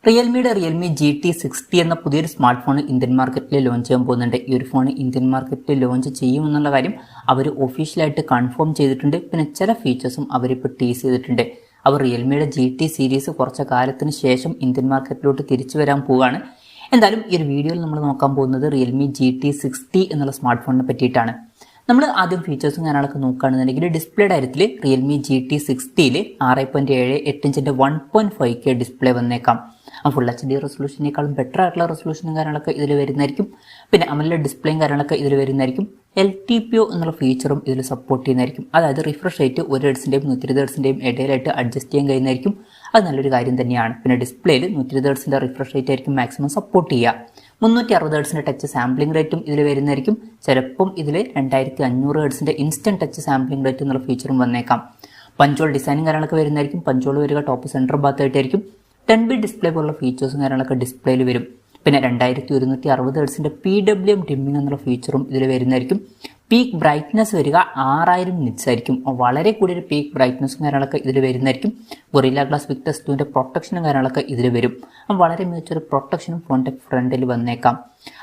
റിയൽമിയുടെ Realme GT60 എന്ന പുതിയൊരു smart phone Indian മാർക്കറ്റിൽ ലോഞ്ച് ചെയ്യാൻ പോകുന്നുണ്ട്. ഈ ഒരു ഫോൺ ഇന്ത്യൻ മാർക്കറ്റിൽ ലോഞ്ച് ചെയ്യുമെന്നുള്ള കാര്യം അവർ ഒഫീഷ്യലായിട്ട് കൺഫേം ചെയ്തിട്ടുണ്ട്. പിന്നെ ചില ഫീച്ചേഴ്സും അവരിപ്പോൾ ടീസ് ചെയ്തിട്ടുണ്ട്. അവർ റിയൽമിയുടെ GT സീരീസ് കുറച്ച് കാലത്തിന് ശേഷം ഇന്ത്യൻ മാർക്കറ്റിലോട്ട് തിരിച്ചു വരാൻ പോവുകയാണ്. എന്തായാലും ഈ ഒരു വീഡിയോയിൽ നമ്മൾ നോക്കാൻ പോകുന്നത് റിയൽമി GT60 എന്നുള്ള സ്മാർട്ട് ഫോണിനെ പറ്റിയിട്ടാണ്. നമ്മൾ ആദ്യം ഫീച്ചേഴ്സും കാര്യങ്ങളൊക്കെ നോക്കുകയാണെന്നുണ്ടെങ്കിൽ ഡിസ്പ്ലേ കാര്യത്തിൽ റിയൽമി GT60 6.78 ഇഞ്ചിൻ്റെ 1.5K ഡിസ്പ്ലേ വന്നേക്കാം. ഫുൾ HD റെസൊല്യൂഷനേക്കാളും ബെറ്റർ ആയിട്ടുള്ള റെസൊല്യൂഷനും കാര്യങ്ങളൊക്കെ ഇതിൽ വരുന്നതായിരിക്കും. പിന്നെ AMOLED ഡിസ്പ്ലേയും കാര്യങ്ങളൊക്കെ ഇതിൽ വരുന്നതായിരിക്കും. LTPO എന്നുള്ള ഫീച്ചറും ഇതിൽ സപ്പോർട്ട് ചെയ്യുന്നതായിരിക്കും. അതായത് റിഫ്രഷ് റേറ്റ് 1 ഹെർട്സിൻ്റെയും 120 ഹെർട്സിൻ്റെയും ഇടയിലായിട്ട് അഡ്ജസ്റ്റ് ചെയ്യാൻ കഴിയുന്നതായിരിക്കും. അത് നല്ലൊരു കാര്യം തന്നെയാണ്. പിന്നെ ഡിസ്പ്ലേയിൽ 120 ഹെർട്സിൻ്റെ റിഫ്രഷ് റേറ്റ് ആയിരിക്കും മാക്സിമം സപ്പോർട്ട് ചെയ്യുക. 360 ഹെർട്സിൻ്റെ ടച്ച് സാമ്പിളിംഗ് റേറ്റും ഇതിൽ വരുന്നതായിരിക്കും. ചിലപ്പം ഇതിൽ 2500 ഹെർട്സിൻ്റെ ഇൻസ്റ്റന്റ് ടച്ച് സാമ്പിളിംഗ് റേറ്റ് എന്നുള്ള ഫീച്ചറും വന്നേക്കാം. പഞ്ചോൾ ഡിസൈനും കാര്യങ്ങളൊക്കെ വരുന്നതായിരിക്കും. പഞ്ചോൾ വരിക ടോപ്പ് സെൻറ്റർ ഭാഗത്തായിട്ടായിരിക്കും. 10 ഡിസ്പ്ലേ പോലുള്ള ഫീച്ചേഴ്സും കാര്യങ്ങളൊക്കെ ഡിസ്പ്ലേയിൽ വരും. പിന്നെ 2160 ഹെർട്സിൻ്റെ PWM ഡിമ്മിംഗ് എന്നുള്ള ഫീച്ചറും ഇതിൽ വരുന്നതായിരിക്കും. പീക്ക് ബ്രൈറ്റ്നസ് വരിക 6000 നിറ്റ്സ് ആയിരിക്കും. വളരെ കൂടിയൊരു പീക്ക് ബ്രൈറ്റ്നസും കാര്യങ്ങളൊക്കെ ഇതിൽ വരുന്നതായിരിക്കും. ഗൊറില്ല ഗ്ലാസ് വിക്ടസ് 2ൻ്റെ പ്രൊട്ടക്ഷനും കാര്യങ്ങളൊക്കെ ഇതിൽ വരും. വളരെ മികച്ചൊരു പ്രൊട്ടക്ഷനും ഫോണിൻ്റെ ഫ്രണ്ടിൽ വന്നേക്കാം.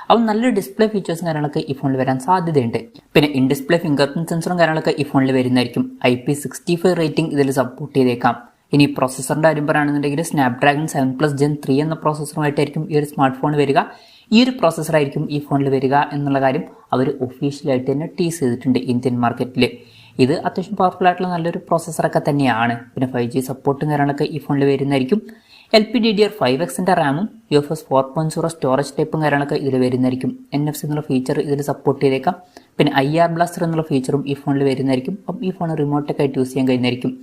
അപ്പം നല്ലൊരു ഡിസ്പ്ലേ ഫീച്ചേഴ്സും കാര്യങ്ങളൊക്കെ ഈ ഫോണിൽ വരാൻ സാധ്യതയുണ്ട്. പിന്നെ ഇൻ ഡിസ്പ്ലേ ഫിംഗർ പ്രിന്റ് സെൻസറും കാര്യങ്ങളൊക്കെ ഈ ഫോണിൽ വരുന്നതായിരിക്കും. IP65 റേറ്റിംഗ് ഇതിൽ സപ്പോർട്ട് ചെയ്തേക്കാം. ഇനി പ്രോസസ്സറിൻ്റെ കാര്യം പറയുകയാണെന്നുണ്ടെങ്കിൽ സ്നാപ്ഡ്രാഗൺ 7+ Gen 3 എന്ന പ്രോസസ്സറുമായിട്ടായിരിക്കും ഈ ഒരു സ്മാർട്ട് ഫോൺ വരിക. ഈ ഒരു പ്രോസസ്സറായിരിക്കും ഈ ഫോണിൽ വരിക എന്നുള്ള കാര്യം അവർ ഒഫീഷ്യലായിട്ട് തന്നെ ടീസ് ചെയ്തിട്ടുണ്ട് ഇന്ത്യൻ മാർക്കറ്റിൽ. ഇത് അത്യാവശ്യം പവർഫുൾ ആയിട്ടുള്ള നല്ലൊരു പ്രോസസ്സറൊക്കെ തന്നെയാണ്. പിന്നെ 5G സപ്പോർട്ടും കാര്യങ്ങളൊക്കെ ഈ ഫോണിൽ വരുന്നതായിരിക്കും. LPDDR5Xൻ്റെ റാമും UFS 4.0 സ്റ്റോറേജ് ടൈപ്പും കാര്യങ്ങളൊക്കെ ഇതിൽ വരുന്നതായിരിക്കും. NFC എന്നുള്ള ഫീച്ചർ ഇതിൽ സപ്പോർട്ട് ചെയ്തേക്കാം. പിന്നെ IR ബ്ലാസ്റ്റർ എന്നുള്ള ഫീച്ചറും ഈ ഫോണിൽ വരുന്നതായിരിക്കും. അപ്പം ഈ ഫോൺ റിമോട്ടൊക്കെ ആയിട്ട് യൂസ് ചെയ്യാൻ കഴിയുന്നതായിരിക്കും.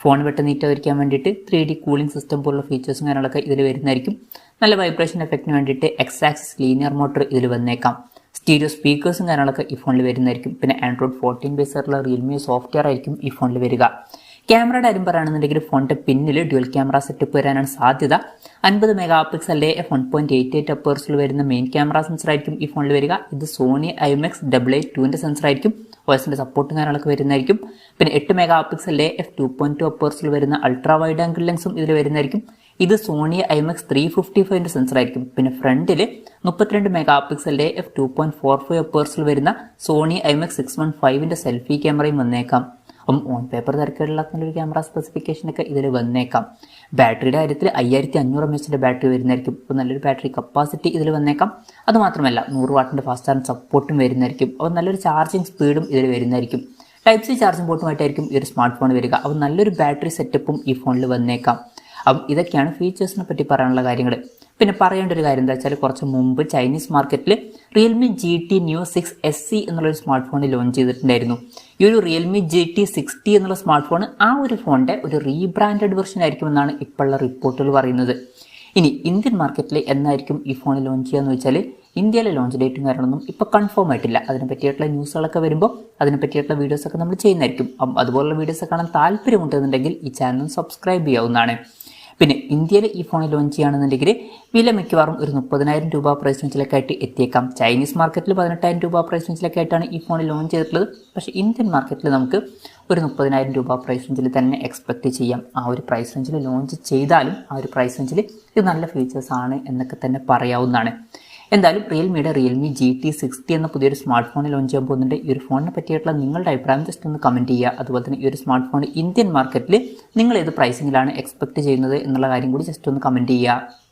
ഫോൺ പെട്ടെന്ന് നീറ്റായിരിക്കാൻ വേണ്ടിയിട്ട് 3D കൂളിംഗ് സിസ്റ്റം പോലുള്ള ഫീച്ചേഴ്സും കാര്യങ്ങളൊക്കെ ഇതിൽ വരുന്നതായിരിക്കും. നല്ല വൈബ്രേഷൻ എഫക്റ്റിന് വേണ്ടിയിട്ട് X-ആക്സിസ് ലീനിയർ മോട്ടർ ഇതിൽ വന്നേക്കാം. സ്റ്റീരിയോ സ്പീക്കേഴ്സും കാര്യങ്ങളൊക്കെ ഈ ഫോണിൽ വരുന്നതായിരിക്കും. പിന്നെ Android 14 ബേസ് ആയിട്ടുള്ള റിയൽമി സോഫ്റ്റ്വെയർ ആയിരിക്കും ഈ ഫോണിൽ വരിക. ക്യാമറയുടെ കാര്യം പറയുകയാണെന്നുണ്ടെങ്കിൽ ഫോണിൻ്റെ പിന്നിൽ ഡ്യുവൽ ക്യാമറ സെറ്റപ്പ് വരാനാണ് സാധ്യത. 50 മെഗാ പിക്സലിലെ f1.88 അപ്പേഴ്സിൽ വരുന്ന മെയിൻ ക്യാമറ സെൻസർ ആയിരിക്കും ഈ ഫോണിൽ വരിക. ഇത് സോണി IMX882ൻ്റെ സെൻസർ ആയിരിക്കും. OSൻ്റെ സപ്പോർട്ടും കാര്യങ്ങളൊക്കെ വരുന്നതായിരിക്കും. പിന്നെ 8 മെഗാ പിക്സലിലെ f2.2 അപ്പേഴ്സിൽ വരുന്ന അൾട്രാ വൈഡ് ആംഗിൾ ലെൻസും ഇതിൽ വരുന്നതായിരിക്കും. ഇത് സോണി IMX355ൻ്റെ സെൻസർ ആയിരിക്കും. പിന്നെ ഫ്രണ്ടിൽ 32 മെഗാ പിക്സലിലെ f2.45 അപ്പേഴ്സിൽ വരുന്ന സോണി IMX615ൻ്റെ സെൽഫി ക്യാമറയും വന്നേക്കാം. അപ്പം ഓൺ പേപ്പർ തിരക്കുള്ള നല്ലൊരു ക്യാമറ സ്പെസിഫിക്കേഷനൊക്കെ ഇതിൽ വന്നേക്കാം. ബാറ്ററിയുടെ കാര്യത്തിൽ 5500 mAh ബാറ്ററി വരുന്നതായിരിക്കും. അപ്പോൾ നല്ലൊരു ബാറ്ററി കപ്പാസിറ്റി ഇതിൽ വന്നേക്കാം. അതുമാത്രമല്ല 100 വാട്ടിൻ്റെ ഫാസ്റ്റ് ചാർജ് സപ്പോർട്ടും വരുന്നതായിരിക്കും. അപ്പോൾ നല്ലൊരു ചാർജിങ് സ്പീഡും ഇതിൽ വരുന്നതായിരിക്കും. Type-C ചാർജിംഗ് പോർട്ടുമായിട്ടായിരിക്കും ഈ ഒരു സ്മാർട്ട് ഫോൺ വരിക. അപ്പോൾ നല്ലൊരു ബാറ്ററി സെറ്റപ്പും ഈ ഫോണിൽ വന്നേക്കാം. അപ്പം ഇതൊക്കെയാണ് ഫീച്ചേഴ്സിനെ പറ്റി പറയാനുള്ള കാര്യങ്ങൾ. പിന്നെ പറയേണ്ട ഒരു കാര്യം എന്താ വെച്ചാൽ കുറച്ച് മുമ്പ് ചൈനീസ് മാർക്കറ്റിൽ റിയൽമി GT Neo 6 SC എന്നുള്ളൊരു സ്മാർട്ട് ഫോൺ ലോഞ്ച് ചെയ്തിട്ടുണ്ടായിരുന്നു. ഈ ഒരു റിയൽമി GT60 എന്നുള്ള സ്മാർട്ട് ഫോൺ ആ ഒരു ഫോണിൻ്റെ ഒരു റീബ്രാൻഡഡ് വെർഷൻ ആയിരിക്കുമെന്നാണ് ഇപ്പോഴുള്ള റിപ്പോർട്ടുകൾ പറയുന്നത്. ഇനി ഇന്ത്യൻ മാർക്കറ്റിൽ എന്നായിരിക്കും ഈ ഫോൺ ലോഞ്ച് ചെയ്യുക എന്ന് വെച്ചാൽ ഇന്ത്യയിലെ ലോഞ്ച് ഡേറ്റും കാര്യങ്ങളൊന്നും ഇപ്പോൾ കൺഫേം ആയിട്ടില്ല. അതിനെ പറ്റിയിട്ടുള്ള ന്യൂസുകളൊക്കെ വരുമ്പോൾ അതിനെ പറ്റിയിട്ടുള്ള വീഡിയോസൊക്കെ നമ്മൾ ചെയ്യുന്നതായിരിക്കും. അതുപോലുള്ള വീഡിയോസ് കാണാൻ താല്പര്യമുണ്ടെന്നുണ്ടെങ്കിൽ ഈ ചാനൽ സബ്സ്ക്രൈബ് ചെയ്യാവുന്നതാണ്. പിന്നെ ഇന്ത്യയിൽ ഈ ഫോൺ ലോഞ്ച് ചെയ്യുകയാണെന്നുണ്ടെങ്കിൽ വില മിക്കവാറും ഒരു 30,000 രൂപ പ്രൈസ് റേഞ്ചിലേക്കായിട്ട് എത്തിയേക്കാം. ചൈനീസ് മാർക്കറ്റിൽ 18,000 രൂപ പ്രൈസ് റേഞ്ചിലേക്കായിട്ടാണ് ഈ ഫോൺ ലോഞ്ച് ചെയ്തിട്ടുള്ളത്. പക്ഷേ ഇന്ത്യൻ മാർക്കറ്റിൽ നമുക്ക് ഒരു 30,000 രൂപ പ്രൈസ് റേഞ്ചിൽ തന്നെ എക്സ്പെക്റ്റ് ചെയ്യാം. ആ ഒരു പ്രൈസ് റേഞ്ചിൽ ലോഞ്ച് ചെയ്താലും ആ ഒരു പ്രൈസ് റേഞ്ചിൽ ഇത് നല്ല ഫീച്ചേഴ്സ് ആണ് എന്നൊക്കെ തന്നെ പറയാവുന്നതാണ്. എന്തായാലും റിയൽമിയുടെ റിയൽമി GT60 എന്ന പുതിയൊരു സ്മാർട്ട് ഫോൺ ലോഞ്ച് ചെയ്യാൻ പോകുന്നുണ്ട്. ഈ ഒരു ഫോണിനെ പറ്റിയിട്ടുള്ള നിങ്ങളുടെ അഭിപ്രായം ജസ്റ്റ് ഒന്ന് കമൻറ്റ് ചെയ്യുക. അതുപോലെ തന്നെ ഈ ഒരു സ്മാർട്ട് ഫോൺ ഇന്ത്യൻ മാർക്കറ്റിൽ നിങ്ങൾ ഏത് പ്രൈസിങ്ങിലാണ് എക്സ്പെക്റ്റ് ചെയ്യുന്നത് എന്നുള്ള കാര്യം കൂടി ജസ്റ്റ് ഒന്ന് കമൻറ്റ് ചെയ്യുക.